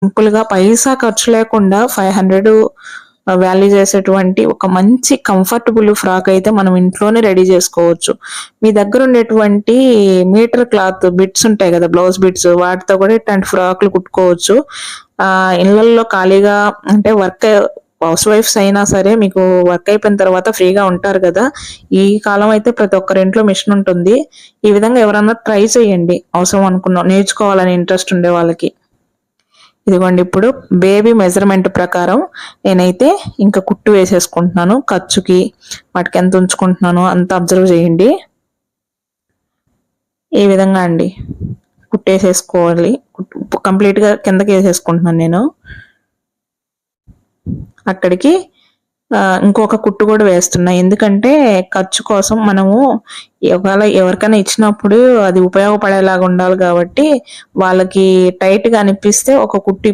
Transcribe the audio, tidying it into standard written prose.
సింపుల్‌గా పైసా ఖర్చు లేకుండా 500 వాల్యూ చేసేటువంటి ఒక మంచి కంఫర్టబుల్ ఫ్రాక్ అయితే మనం ఇంట్లోనే రెడీ చేసుకోవచ్చు. మీ దగ్గర ఉండేటువంటి మీటర్ క్లాత్ బిట్స్ ఉంటాయి కదా! బ్లౌజ్ బిట్స్ వాటితో కూడా ఇట్లాంటి ఫ్రాక్‌లు కుట్టుకోవచ్చు. ఇళ్లల్లో ఖాళీగా అంటే హౌస్ వైఫ్స్ అయినా సరే మీకు వర్క్ అయిపోయిన తర్వాత ఫ్రీగా ఉంటారు కదా! ఈ కాలం అయితే ప్రతి ఒక్కరి ఇంట్లో మిషన్ ఉంటుంది. ఈ విధంగా ఎవరన్నా ట్రై చేయండి. అవసరం అనుకున్న నేర్చుకోవాలని ఇంట్రెస్ట్ ఉండే వాళ్ళకి. ఇదిగోండి ఇప్పుడు బేబీ మెజర్‌మెంట్ ప్రకారం నేనైతే ఇంకా కుట్టు వేసేసుకుంటున్నాను. ఖర్చుకి వాటికి ఎంత ఉంచుకుంటున్నానో అంత అబ్జర్వ్ చేయండి. ఈ విధంగా అండి కుట్టేసేసుకోవాలి. కంప్లీట్‌గా కిందకేసేసుకుంటున్నాను నేను. అక్కడికి ఇంకొక కుట్టు కూడా వేస్తున్నా. ఎందుకంటే ఖర్చు కోసం మనము ఒకవేళ ఎవరికైనా ఇచ్చినప్పుడు అది ఉపయోగపడేలాగా ఉండాలి కాబట్టి వాళ్ళకి టైట్‌గా అనిపిస్తే ఒక కుట్టు